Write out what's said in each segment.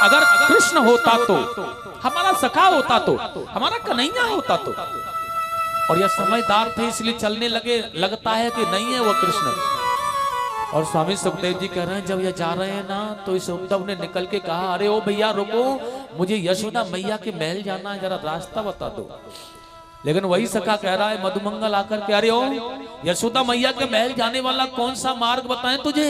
अगर कृष्ण होता तो, हमारा सखा होता तो, हमारा कन्हैया होता तो। और यह समझदार थे इसलिए चलने लगे, लगता है कि नहीं है वो कृष्ण। और स्वामी सुखदेव जी कह रहे हैं जब ये जा रहे हैं ना तो इस उद्धव ने निकल के कहा, अरे ओ भैया रुको, मुझे यशोदा मैया के महल जाना है, जरा रास्ता बता दो। लेकिन वही सखा कह रहा है मधुमंगल आकर के, अरे ओ यशोदा मैया के महल जाने वाला कौन सा मार्ग बताएं तुझे?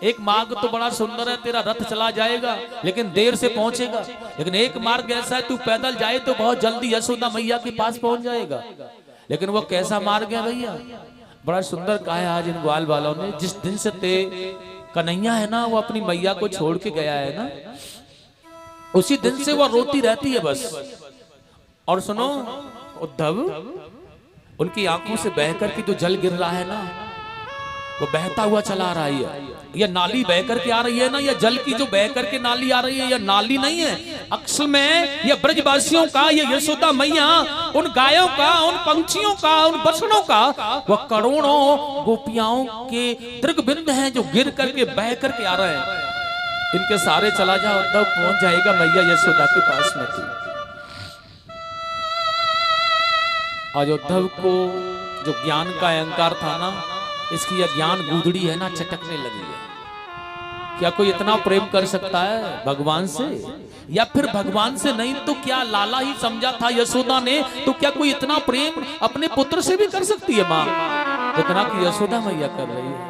एक मार्ग तो बड़ा सुंदर है, तेरा रथ चला जाएगा लेकिन देर से पहुंचेगा। लेकिन एक मार्ग ऐसा है, तू पैदल जाए तो बहुत जल्दी यशोदा मैया के पास पहुंच जाएगा। लेकिन वो कैसा मार्ग है भैया? बड़ा सुंदर कहा है आज इन ग्वाल वालों ने, जिस दिन से ते कन्हैया है ना वो अपनी मैया को छोड़ के गया है ना, उसी दिन से वो रोती रहती है बस। और सुनो उद्धव, उनकी आंखों से बहकर के जो जल गिर रहा है ना वो बहता हुआ चला रहा है। ये नाली बह करके आ रही है ना, ये जल की जो बह करके नाली आ रही है, ये नाली नहीं है अक्सर में, ये ब्रजवासियों का, ये यशोदा मैया उन गायों का, उन पंछियों का, उन बछड़ों का, वह करोड़ों गोपियाओं के दीर्घ बिंद हैं जो गिर करके बह करके आ रहे हैं। इनके सारे चला जा, उद्धव पहुंच जाएगा मैया यशोदा के पास में थी। आज उद्धव को जो ज्ञान का अहंकार था ना, इसकी यह ज्ञान गूदड़ी है ना चटकने लगी है। क्या कोई इतना प्रेम कर सकता है भगवान से? या फिर भगवान से नहीं तो क्या लाला ही समझा था यशोदा ने, तो क्या कोई इतना प्रेम अपने पुत्र से भी कर सकती है माँ जितना कि यशोदा मैया कर रही है?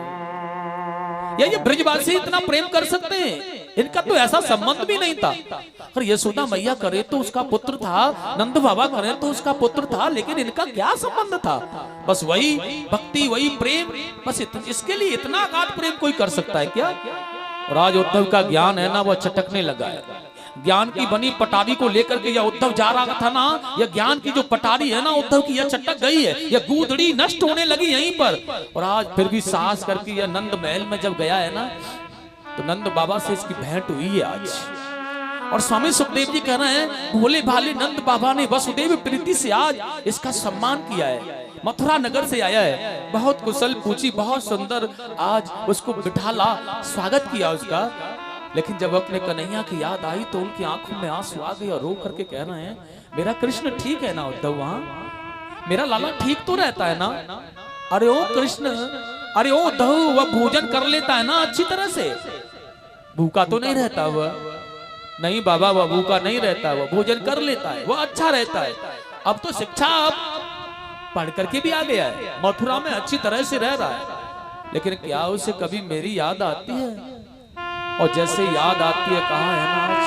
या ये ब्रजवासी इतना प्रेम कर सकते हैं? इनका तो ऐसा संबंध भी नहीं था। अगर यशोदा मैया करे तो उसका पुत्र था, नंद बाबा करे तो उसका पुत्र था, लेकिन इनका क्या संबंध था? बस वही भक्ति, वही प्रेम, बस इसके लिए इतना अगाध प्रेम कोई कर सकता है क्या? और आज उद्धव का ज्ञान है ना वो चटकने लगा है। ज्ञान की बनी पटारी को लेकर के यह उद्धव जा रहा था ना, यह ज्ञान की जो पटारी है ना उद्धव की, यह चटक गई है, यह गूदड़ी नष्ट होने लगी यहीं पर। और आज फिर भी साहस करके यह नंद महल में जब गया है ना तो नंद बाबा से इसकी भेंट हुई है आज। और स्वामी सुखदेव जी कह रहे हैं भोले भाले नंद बाबा ने वसुदेव प्रीति से आज इसका सम्मान किया है। मथुरा नगर से आया है, बहुत कुशल पूछी, बहुत सुंदर आज उसको बिठाला, स्वागत किया उसका। लेकिन जब अपने कन्हैया की याद आई तो उनकी आंखों में आंसू आ गए और रो करके कह रहे हैं मेरा कृष्ण ठीक है ना उद्धव? वहां मेरा लाला ठीक तो रहता है ना? अरे ओ कृष्ण, अरे ओ उद्धव, वह भोजन कर लेता है ना अच्छी तरह से? भूखा तो नहीं रहता वह? नहीं बाबा, वह भूखा नहीं रहता, वह भोजन कर लेता है, वह अच्छा रहता है। अब तो शिक्षा पढ़ करके भी आ गया है, मथुरा में अच्छी तरह से रह रहा है। लेकिन क्या उसे कभी मेरी याद आती है? और जैसे याद आती है, कहा है ना आज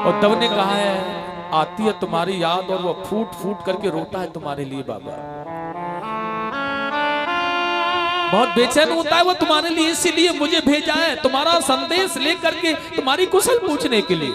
उद्धव ने कहा है आती है तुम्हारी याद और वो फूट फूट करके रोता है तुम्हारे लिए बाबा। बहुत बेचैन होता है वो तुम्हारे लिए, इसीलिए मुझे भेजा है तुम्हारा संदेश लेकर के, तुम्हारी कुशल पूछने के लिए।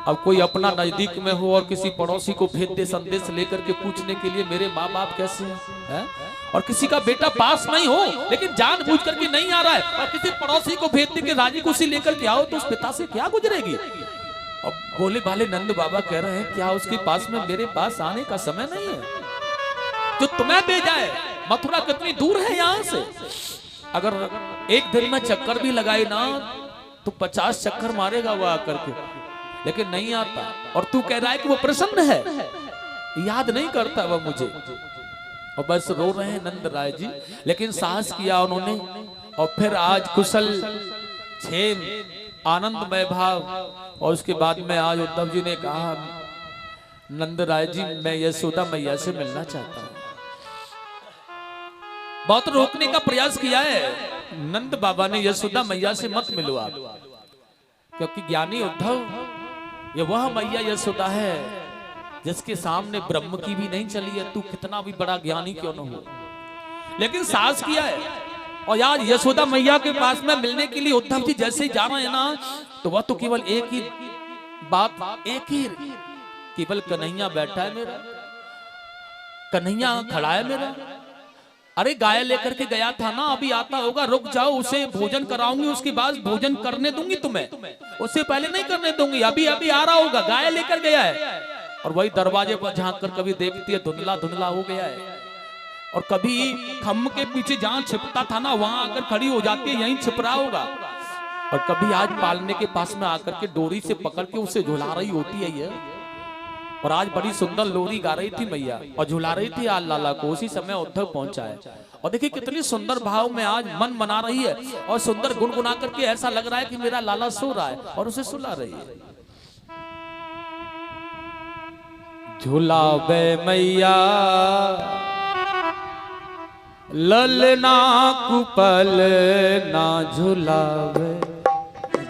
अब कोई अपना नजदीक में हो और किसी पड़ोसी को भेज दे संदेश लेकर के पूछने के लिए मेरे माँ बाप कैसे हैं? और किसी का बेटा पास नहीं हो लेकिन जानबूझ करके नहीं आ रहा है और किसी पड़ोसी को भेज दे के राजी खुशी लेकर के आओ, तो उस पिता से क्या गुजरेगी? अब भोले भाले नंद बाबा कह रहे हैं क्या उसके पास में मेरे पास आने का समय नहीं है? जो तुम्हें भेजा है, मथुरा कितनी दूर है यहाँ से? अगर एक दिन में चक्कर भी लगाए ना तो 50 चक्कर मारेगा वो आकर के, लेकिन नहीं आता। और तू कह रहा है कि वो प्रसन्न है, याद नहीं करता वो मुझे। और बस रो रहे हैं नंद राय जी, लेकिन साहस किया उन्होंने। और फिर आज कुशल क्षेम आनंदमय भाव, और उसके बाद में आज उद्धव जी ने कहा नंद राय जी मैं यशोदा मैया से मिलना चाहता हूं। बहुत रोकने का प्रयास किया है नंद बाबा ने, यशोदा मैया से मत मिलो आप, क्योंकि ज्ञानी उद्धव ये वह मैया यशोदा है जिसके सामने ब्रह्म की भी नहीं चली है, तू कितना भी बड़ा ज्ञानी क्यों न हो। लेकिन साहस किया है। और यार यशोदा मैया के पास में मिलने के लिए उद्धव जी जैसे ही जा रहे हैं ना तो वह तो केवल एक ही बात, एक ही केवल कन्हैया बैठा है मेरा, कन्हैया खड़ा है मेरा। अरे गाय लेकर के गया था ना, अभी आता होगा, रुक जाओ उसे भोजन कराऊंगी, उसके बाद भोजन करने दूंगी तुम्हें, उससे पहले नहीं करने दूंगी, अभी अभी आ रहा होगा। गाय लेकर गया है और वही दरवाजे पर झांक कर कभी देखती है धुंधला धुंधला हो गया है, और कभी खम्भ के पीछे जहां छिपता था ना वहां आकर खड़ी हो जाती है, यहीं छिप रहा होगा। और कभी आज पालने के पास में आकर के डोरी से पकड़ के उसे झुला रही होती है ये। और आज बड़ी सुंदर लोरी गा रही थी मैया और झुला रही थी आज लाला को। उसी समय उद्धव पहुंचा है और देखिए कितनी सुंदर भाव में आज मन मना रही है और सुंदर गुनगुना करके ऐसा लग रहा है कि मेरा लाला सो रहा है और उसे सुला रही है। झुलावे मैया ललना कुपल ना झुलावे,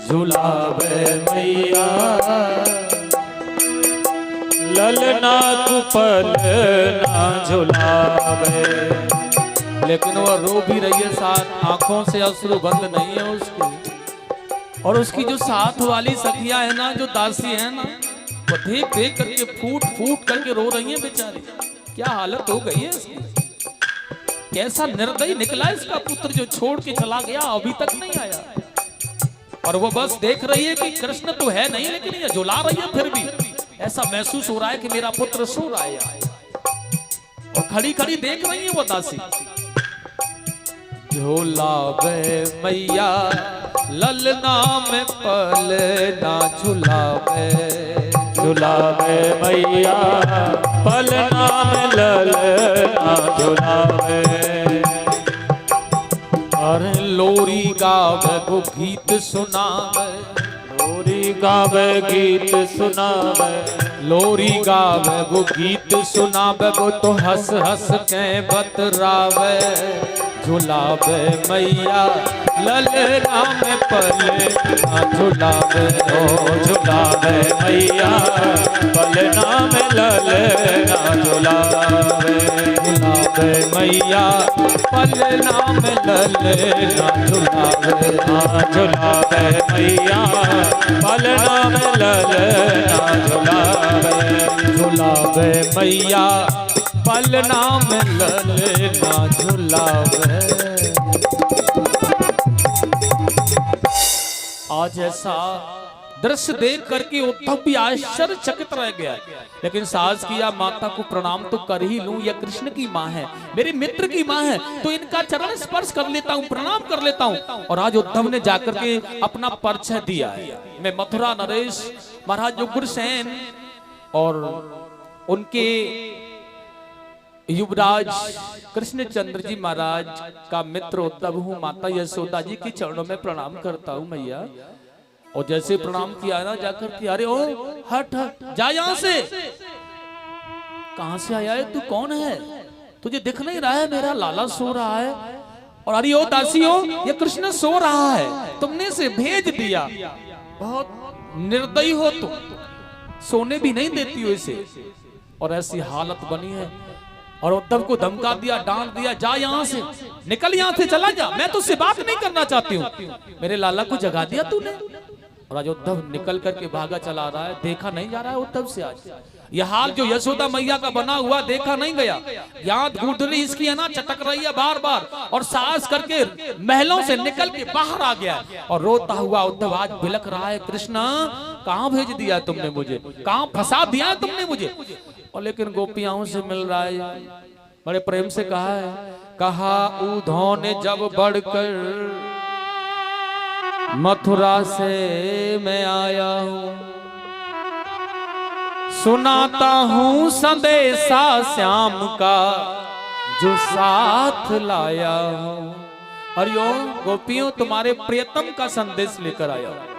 झुलावे मैया ललना कुपल ना झुलावे। लेकिन वह रो भी रही है, साथ आंखों से अश्रु बंद नहीं है उसकी। और उसकी जो साथ वाली सखियां है ना, जो दासी है ना, वो देख देख करके फूट फूट करके रो रही है बेचारी। क्या हालत हो गई है इसकी। कैसा निर्दयी निकला इसका पुत्र जो छोड़ के चला गया, अभी तक नहीं आया। और वो बस देख रही है कि कृष्ण तो है नहीं, लेकिन ये झुला रही है फिर भी ऐसा महसूस हो रहा है कि मेरा पुत्र सो रहा है। और खड़ी खड़ी देख रही है वो दासी। झुलावे मैया ललना में पल ना झुलावे, झुलावे मैया पलना में ललना झुलावे। और लोरी गावे वो गीत सुनावे, लोरी गावे गीत सुनावे, लोरी गावे वो गीत सुनावे, वो तो हंस हंस के बतरावे। झुलावे मैया ललना में पले ना झुलावे, ओ झुलावे मैया पलना में ललना झुलावे। झुलावे मैया पलना में ललना झुलावे, झुलावे मैया पलना में ललना झुलावे। झुलावे मैया पलना में ललना झुलावे। आज ऐसा दृश्य देख करके उद्धव भी आश्चर्यचकित रह गया। लेकिन सास की या माता को प्रणाम तो कर ही लूं, यह कृष्ण की माँ है, मेरे मित्र की माँ है, तो इनका चरण स्पर्श कर लेता हूँ, प्रणाम कर लेता हूँ। और आज उद्धव ने जाकर के अपना परिचय दिया है। मैं मथुरा नरेश महाराज उग्रसेन और उनके युवराज कृष्णचंद्र जी महाराज का मित्र उद्धव हूँ। माता यशोदा जी के चरणों में प्रणाम करता हूँ मैया। और जैसे प्रणाम किया ना जाकर के, अरे ओ हट हट जा यहाँ से, कहां से आया है तू, कौन है, तुझे दिख नहीं रहा है मेरा लाला सो रहा है। और अरे ओ दासी हो, ये कृष्ण सो रहा है, तुमने इसे भेज दिया, बहुत निर्दयी हो तुम, सोने भी नहीं देती हो इसे। और ऐसी हालत बनी है। और उद्धव को धमका दिया, डांट दिया, जा यहाँ से, निकल यहाँ से, चला जा, मैं तुझसे बात नहीं करना चाहती हूँ, मेरे लाला को जगा दिया तूने। और आज उद्धव निकल करके भागा चला रहा है, देखा नहीं जा रहा है उद्धव से। आज यह हाल जो यशोदा मैया का बना हुआ देखा नहीं गया। यहाँ गुदली इसकी है ना चटक रही है बार बार, और साहस करके महलों से निकल के बाहर आ गया और रोता हुआ उद्धव आज बिलख रहा है, कृष्ण कहाँ भेज दिया तुमने मुझे, कहाँ फंसा दिया तुमने मुझे। और लेकिन गोपियाओं से मिल रहा है, बड़े प्रेम से कहा है, कहा उद्धव ने जब बढ़कर मथुरा से मैं आया हूँ, सुनाता हूँ संदेशा श्याम का जो साथ लाया हूँ। हरिओम गोपियों, तुम्हारे प्रियतम का संदेश लेकर आया हूँ,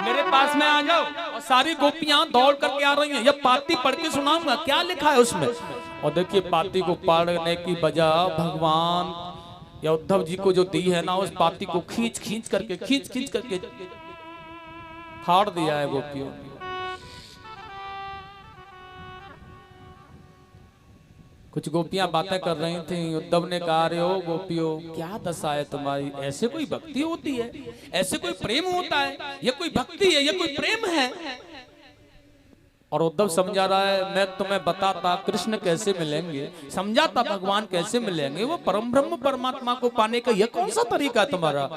मेरे पास में आ जाओ। और सारी गोपियां दौड़ करके आ रही हैं। यह पाती पढ़ के सुनाऊंगा, क्या लिखा है उसमें। और देखिए पाती को पढ़ने की बजाय भगवान या उद्धव जी को जो दी है ना, उस पाती को खींच खींच करके फाड़ दिया है गोपियों। कुछ गोपियां बातें कर रही थी, उद्धव ने कहा, रे ओ गोपियों, क्या दशा है तुम्हारी, ऐसे कोई भक्ति होती है, ऐसे कोई प्रेम होता है, ये कोई भक्ति है, ये कोई प्रेम है। और उद्धव समझा रहा है, मैं तुम्हें बताता कृष्ण कैसे मिलेंगे, समझाता भगवान कैसे मिलेंगे, वो परम ब्रह्म परमात्मा को पाने का यह कौन सा तरीका तुम्हारा।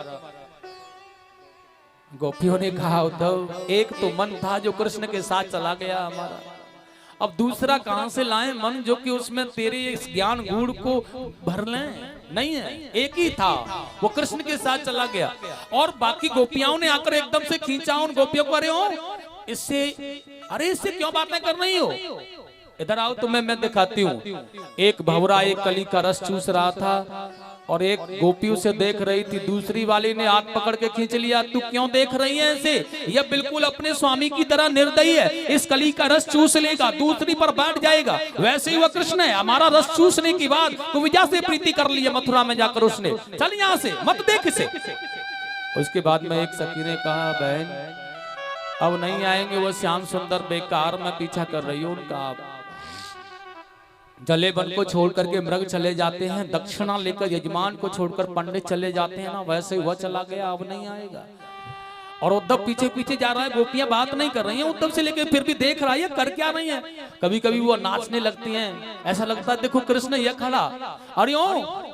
गोपियों ने कहा, उद्धव एक तो मन था जो कृष्ण के साथ चला गया हमारा, अब दूसरा कहां से लाएं मन जो कि उसमें तेरे इस ज्ञान गूढ़ को भर लें? नहीं है, एक ही था, वो कृष्ण के साथ चला गया। और बाकी गोपियाओं ने आकर एकदम से खींचा उन गोपियों को, अरे हो इससे, अरे इससे क्यों बातें कर रही हो, इधर आओ तुम्हें मैं दिखाती हूँ। एक भंवरा एक कली का रस चूस रहा था और एक गोपी उसे देख रही थी, दूसरी वाली ने हाथ पकड़ के खींच लिया, तू क्यों देख रही है ऐसे, यह बिल्कुल अपने स्वामी की तरह निर्दयी है, इस कली का रस चूस लेगा, दूसरी पर बैठ जाएगा। वैसे ही वह कृष्ण है, हमारा रस चूसने की बात कुविजा से प्रीति कर ली है मथुरा में जाकर उसने, चल यहाँ से मत देख इसे। उसके बाद में एक सखी ने कहा, बहन अब नहीं आएंगे वो श्याम सुंदर, बेकार मैं पीछा कर रही हूँ उनका। जले वन को छोड़ करके मृग चले जाते हैं, दक्षिणा लेकर यजमान को छोड़कर पंडित चले जाते हैं ना, वैसे ही वह चला गया, अब नहीं आएगा। और उद्धव पीछे पीछे जा रहा है, गोपियां बात नहीं कर रही हैं उद्धव से लेके, फिर भी देख रहा है कर क्या रही है। कभी कभी वो नाचने लगती हैं, ऐसा लगता है देखो कृष्ण ये खड़ा, अरे ओ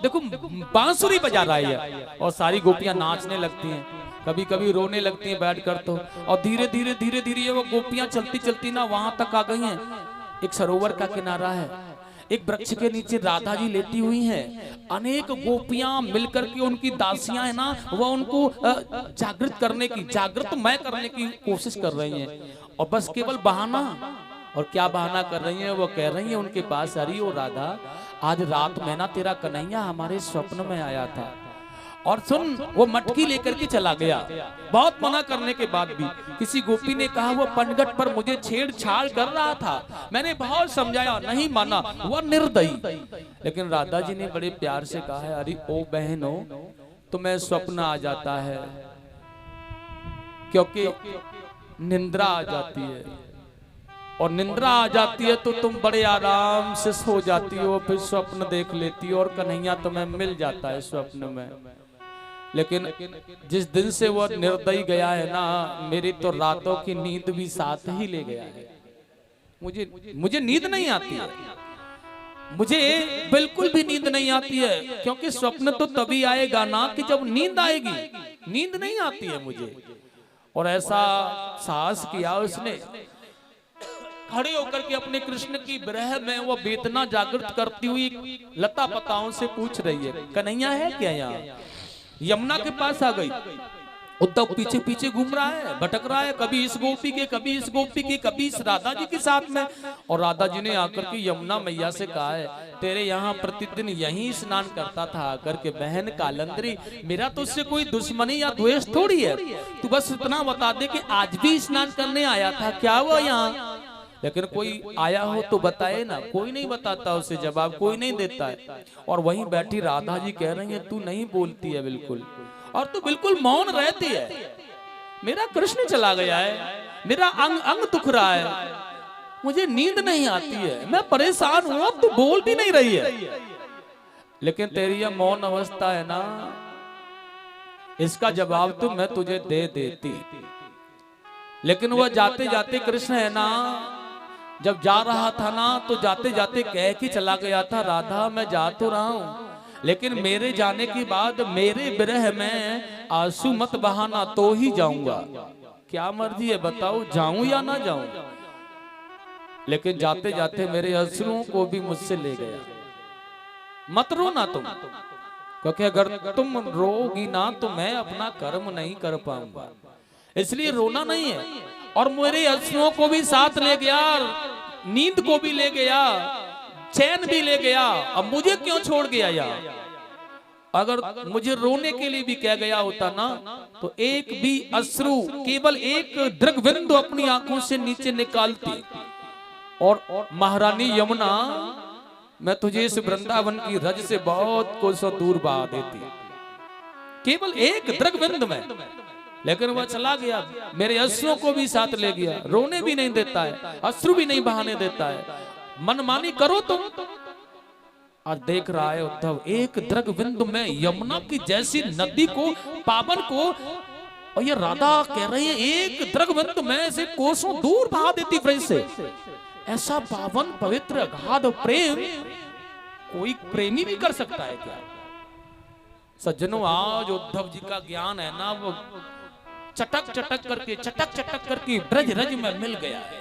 देखो बांसुरी बजा रहा है, और सारी गोपियां नाचने लगती हैं। कभी कभी रोने लगती हैं बैठकर तो, और धीरे धीरे धीरे धीरे वो गोपियां चलती चलती ना वहां तक आ गई हैं। एक सरोवर का किनारा है, एक वृक्ष के नीचे राधा जी लेटी हुई हैं, अनेक गोपियां मिलकर के उनकी दासियां है ना, वह उनको जागृत करने की, जागृतमय करने की कोशिश कर रही हैं। और बस केवल बहाना, और क्या बहाना कर रही हैं, वो कह रही हैं उनके पास, अरे ओ राधा आज रात में ना तेरा कन्हैया हमारे स्वप्न में आया था, और सुन वो मटकी लेकर के चला गया। बहुत मना करने के बाद भी किसी गोपी ने कहा वो पनघट पर मुझे छेड़छाड़ कर रहा था, मैंने बहुत समझाया नहीं माना, वह निर्दयी। लेकिन राधा जी ने बड़े प्यार से कहा है, अरे ओ बहनो तुम्हें स्वप्न आ जाता है क्योंकि निंद्रा आ जाती है, और निंद्रा आ जाती है तो तुम बड़े आराम से सो जाती हो, फिर स्वप्न देख लेती हो और कन्हैया तुम्हें मिल जाता है स्वप्न में। लेकिन जिस दिन से वो निर्दयी गया है ना, मेरी तो रातों की नींद भी साथ ही ले गया है। मुझे नींद नहीं आती है, मुझे बिल्कुल भी नींद नहीं आती है, क्योंकि स्वप्न तो तभी आएगा ना कि जब नींद आएगी, नींद नहीं आती है मुझे। और ऐसा साहस किया उसने, खड़े होकर के अपने कृष्ण की विरह में वो वेदना जागृत करती हुई लता पताओं से पूछ रही है, कन्हैया है क्या यहाँ? यमुना के पास आ गई, उद्धव पीछे पीछे घूम रहा है, भटक रहा है, कभी इस गोपी के, कभी इस गोपी के, कभी इस राधा जी के साथ में। और राधा जी ने आकर के यमुना मैया से कहा है, तेरे यहाँ प्रतिदिन यहीं स्नान करता था आकर के, बहन कालंदरी मेरा तो उससे कोई दुश्मनी या द्वेष थोड़ी है, तू बस इतना बता दे कि आज भी स्नान करने आया था क्या वो यहाँ? लेकिन कोई आया हो तो बताए ना, कोई नहीं बताता, उसे जवाब कोई नहीं देता है। और वहीं बैठी राधा जी कह रही है, तू नहीं बोलती है बिल्कुल, और तू बिल्कुल मौन रहती है, मेरा कृष्ण चला गया है, मेरा अंग अंग दुख रहा है, मुझे नींद नहीं आती है, मैं परेशान हूं, तू बोल भी नहीं रही है। लेकिन तेरी यह मौन अवस्था है ना, इसका जवाब तो मैं तुझे दे देती। लेकिन वह जाते जाते कृष्ण है ना, जब जा रहा था ना तो जाते जाते कह के चला गया था, राधा मैं जा तो रहा हूं, लेकिन मेरे जाने के बाद मेरे विरह में आंसू मत बहाना तो ही जाऊंगा। क्या मर्जी है बताओ, जाऊं या ना जाऊं? लेकिन जाते जाते मेरे अश्रुओं को भी मुझसे ले गया। मत रो ना तुम, क्योंकि अगर तुम रोगी ना तो मैं अपना कर्म नहीं कर पाऊंगा, इसलिए रोना नहीं है। और मेरे अश्रुओं को भी साथ ले गया, नींद को भी ले गया, चैन भी ले गया, अब मुझे क्यों छोड़ गया यार? अगर मुझे रोने के लिए भी कह गया होता ना, तो एक भी अश्रु, केवल एक दृग्बिंदु अपनी आंखों से नीचे निकालती, और महारानी यमुना मैं तुझे इस वृंदावन की रज से बहुत कोसों दूर बहा देती, केवल एक दृग्बिंदु में। लेकिन वह चला गया, मेरे अश्रुओं को भी साथ ले गया, रोने भी नहीं देता है, अश्रु भी नहीं बहाने देता है, मनमानी करो तुम। और देख रहा है उद्धव, एक दृग्बिंदु में यमुना की जैसी नदी को, पावन को, और ये राधा कह रही है एक दृग्बिंदु में से कोसों दूर बहा देती ब्रज से। ऐसा पावन पवित्र अगाध प्रेम कोई प्रेमी भी कर सकता है क्या? सज्जनों, आज उद्धव जी का ज्ञान है ना, वो चटक चटक करके ब्रज रज में मिल गया है।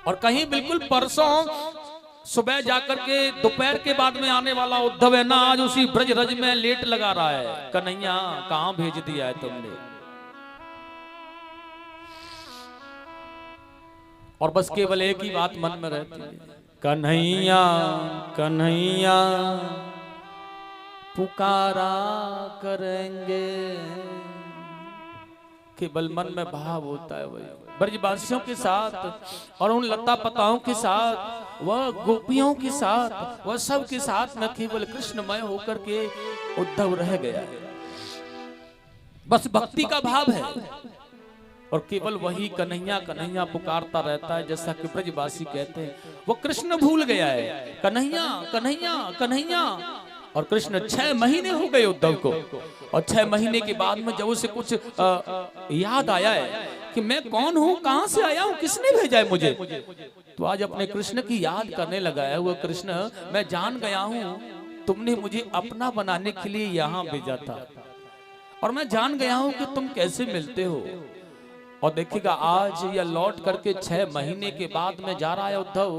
और कहीं बिल्कुल परसों सुबह जाकर के दोपहर के बाद में आने वाला उद्धव है ना, आज उसी ब्रज रज में लेट लगा रहा है। कन्हैया कहां भेज दिया है तुमने? और बस केवल एक ही बात मन में रहती है, कन्हैया कन्हैया पुकारा करेंगे। केवल मन में भाव होता है वही ब्रजवासियों के साथ और उन लता पताओं के साथ, वह गोपियों के साथ, वह सब के साथ में केवल कृष्णमय होकर के उद्धव रह गया है। बस भक्ति का भाव है और केवल वही कन्हैया कन्हैया पुकारता रहता है। जैसा कि ब्रजवासी कहते हैं, वो कृष्ण भूल गया है, कन्हैया कन्हैया कन्हैया। और कृष्ण 6 महीने हो गए उद्धव को, और 6 महीने के बाद में जब उसे कुछ याद आया है कि मैं कौन हूँ, कहां से आया हूँ, किसने भेजा है मुझे, तो आज अपने कृष्ण की याद करने लगा है। वो कृष्ण, मैं जान गया हूँ तुमने मुझे अपना बनाने के लिए यहाँ भेजा था, और मैं जान गया हूँ कि तुम कैसे मिलते हो। और देखिएगा आज यह लौट करके 6 महीने के बाद में जा रहा है उद्धव,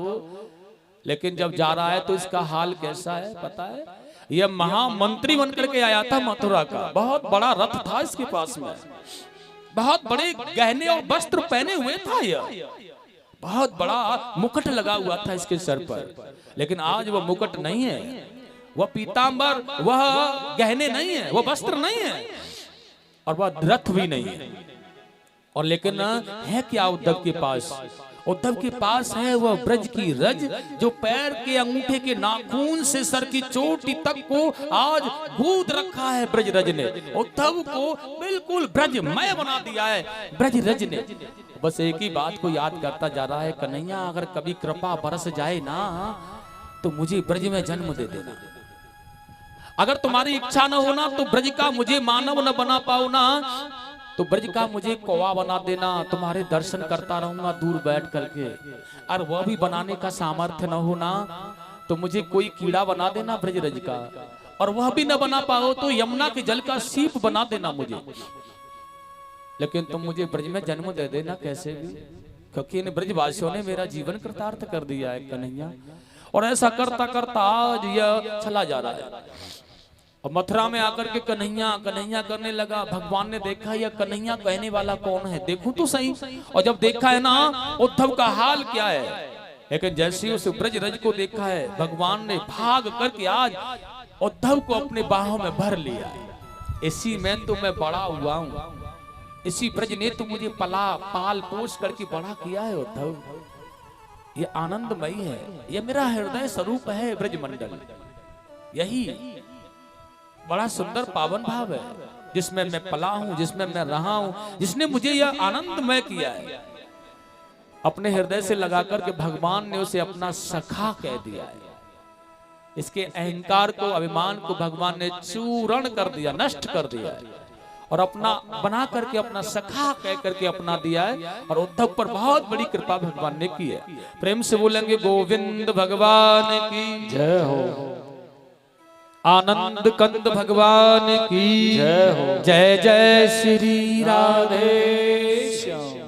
लेकिन जब जा रहा है तो इसका हाल कैसा है पता है? यह महामंत्री बनकर के आया था मथुरा का, बहुत बड़ा रथ था इसके पास में, बहुत बड़े गहने और वस्त्र पहने हुए था, यह बहुत बड़ा मुकुट लगा हुआ था इसके सर पर। लेकिन आज वह मुकुट नहीं है, वह पीतांबर, वह गहने नहीं है, वह वस्त्र नहीं है, और वह रथ भी नहीं है। और लेकिन है क्या उद्धव के पास? उद्धव के पास है वह ब्रज की रज, जो पैर के अंगूठे के नाखून से सर की चोटी तक को आज गूंद रखा है ब्रज रज ने। उद्धव को बिल्कुल ब्रजमय बना दिया है ब्रज रज ने। बस एक ही बात को याद करता जा रहा है, कन्हैया अगर कभी कृपा बरस जाए ना तो मुझे ब्रज में जन्म दे देना। अगर तुम्हारी इच्छा न होना तो ब्रज का मुझे मानव न बना पाओ ना, तो ब्रज का मुझे कौवा बना देना, तुम्हारे दर्शन करता रहूंगा दूर बैठ करके। और वह भी बनाने का सामर्थ्य न होना तो मुझे कोई कीड़ा बना देना ब्रज रज का, और वह भी न बना पाओ तो यमुना के जल का सीप बना देना मुझे। लेकिन तुम मुझे ब्रज में जन्म दे देना कैसे भी, क्योंकि इन ब्रजवासियों ने मेरा जीवन कृतार्थ कर दिया है कन्हैया। और ऐसा करता करता आज यह चला जा रहा है। और मथुरा में आकर के कन्हैया कन्हैया करने लगा। भगवान ने देखा यह कन्हैया कहने वाला कौन है, देखूं तो सही। और जब देखा है ना उद्धव का हाल क्या है, लेकिन जैसे ही उस ब्रज रज को देखा है, भगवान ने भाग करके आज उद्धव को अपने बाहों में भर लिया। इसी में तो मैं बड़ा हुआ हूं, इसी ब्रज ने तो मुझे पाल पोष करके बड़ा किया है उद्धव। ये आनंदमयी है, ये मेरा हृदय स्वरूप है ब्रजमंडल। यही बड़ा सुंदर पावन भाव है जिसमें मैं पला हूं, जिसमें मैं रहा हूं, जिसने मुझे यह आनंदमय किया है। अपने हृदय से लगाकर के भगवान ने उसे अपना सखा कह दिया है। इसके अहंकार को, अभिमान को भगवान ने चूर्ण कर दिया, नष्ट कर दिया है, और अपना बना करके अपना सखा कह करके अपना दिया है। और उद्धव पर बहुत बड़ी कृपा भगवान ने की है। प्रेम से बोलेंगे गोविंद भगवान की जय हो, आनंद कंद भगवान की जय हो, जय जय श्री राधे श्याम।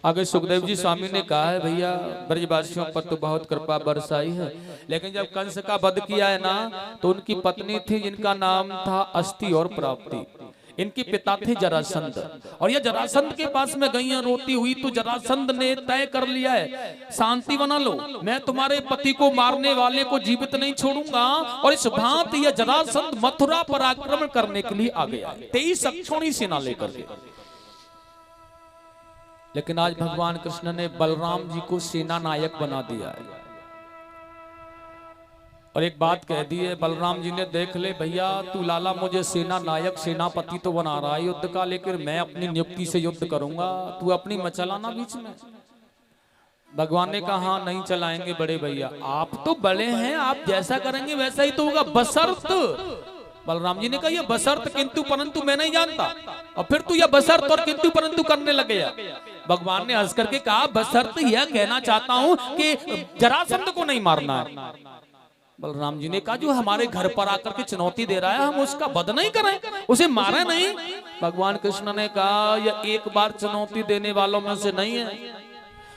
आगे सुखदेव जी स्वामी ने कहा है, भैया ब्रजवासियों पर तो बहुत कृपा बरसाई है, लेकिन जब कंस का वध किया है ना तो उनकी पत्नी थी जिनका नाम था अस्ति और प्राप्ति। इनके पिता थे जरासंध, और यह जरासंध के पास में गईं रोती हुई, तो जरासंध ने तय कर लिया है, शांति बना लो, मैं तुम्हारे पति को मारने वाले को जीवित नहीं छोड़ूंगा। और इस भांति यह जरासंध मथुरा पर आक्रमण करने के लिए आ गया 23 अक्षौणी सेना लेकर के। लेकिन आज भगवान कृष्ण ने बलराम जी को सेना नायक बना दिया है। और एक बात कह दी है, बलराम जी ने, देख ले भैया तू लाला मुझे सेना नायक सेनापति तो बना रहा है युद्ध का, लेकिन मैं अपनी नियुक्ति से युद्ध करूंगा, तू अपनी मत चलाना बीच में। भगवान ने कहा हाँ नहीं चलाएंगे बड़े भैया, आप तो बड़े हैं, आप जैसा करेंगे वैसा ही तो होगा, बशर्त। बलराम जी ने कहा यह बशर्त किंतु परंतु मैं नहीं जानता, और फिर तू यह बशर्त और किंतु परंतु करने लगे। भगवान ने हंस करके कहा बशर्त यह कहना चाहता हूं कि जरासंध को नहीं मारना है। बलराम जी ने कहा जो हमारे घर पर आकर के चुनौती दे रहा है हम उसका वध नहीं करें, उसे मारे नहीं। भगवान कृष्ण ने कहा यह एक बार चुनौती देने वालों में से नहीं है,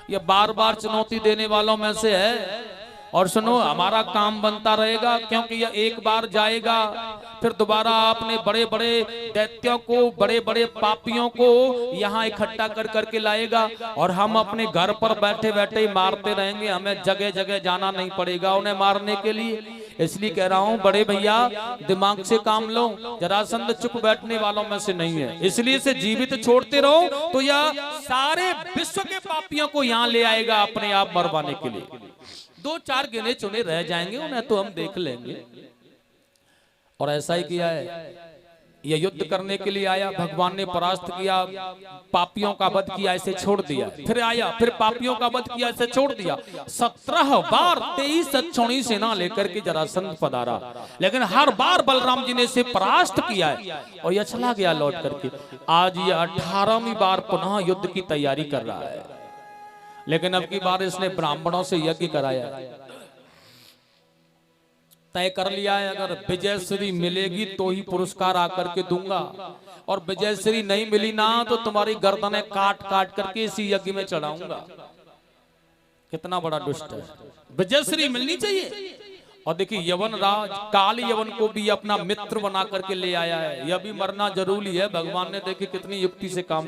ये बार बार चुनौती देने वालों में से है। और सुनो, हमारा काम बनता रहेगा, क्योंकि यह एक बार जाएगा, फिर दोबारा आपने बड़े बड़े दैत्यों को, बड़े बड़े पापियों को यहाँ इकट्ठा कर करके लाएगा, और हम अपने घर पर बैठे बैठे ही मारते रहेंगे। हमें जगह जगह जाना नहीं पड़ेगा उन्हें मारने के लिए। इसलिए कह रहा हूँ बड़े भैया, दिमाग से काम लो। जरासंध चुप बैठने वालों में से नहीं है, इसलिए से जीवित छोड़ते रहो तो यह सारे विश्व के पापियों को यहाँ ले आएगा अपने आप मरवाने के लिए। 2-4 गिने चुने रह जाएंगे, उन्हें तो हम देख लेंगे। और ऐसा ही किया है। यह युद्ध करने के लिए आया, भगवान ने परास्त किया, पापियों का वध किया, ऐसे छोड़ दिया। फिर आया, फिर पापियों का वध किया, ऐसे छोड़ दिया। 17 बार 23 अक्षौणी सेना लेकर के जरासंध पधारा, लेकिन हर बार बलराम जी ने इसे परास्त किया है और यह चला गया लौट करके। आज यह 18वीं बार पुनः युद्ध की तैयारी कर रहा है, लेकिन अब की बार इसने ब्राह्मणों से यज्ञ कराया, तय कर लिया है अगर विजय श्री मिलेगी तो ही पुरस्कार आकर के दूंगा, और विजय श्री नहीं मिली ना तो तुम्हारी गर्दनें काट काट करके इसी यज्ञ में चढ़ाऊंगा। कितना बड़ा दुष्ट है। विजय श्री मिलनी चाहिए। और देखिए, यवन राज काल यवन को भी अपना मित्र बना करके ले आया है। यह भी मरना जरूरी है। भगवान ने देखिए कितनी युक्ति से काम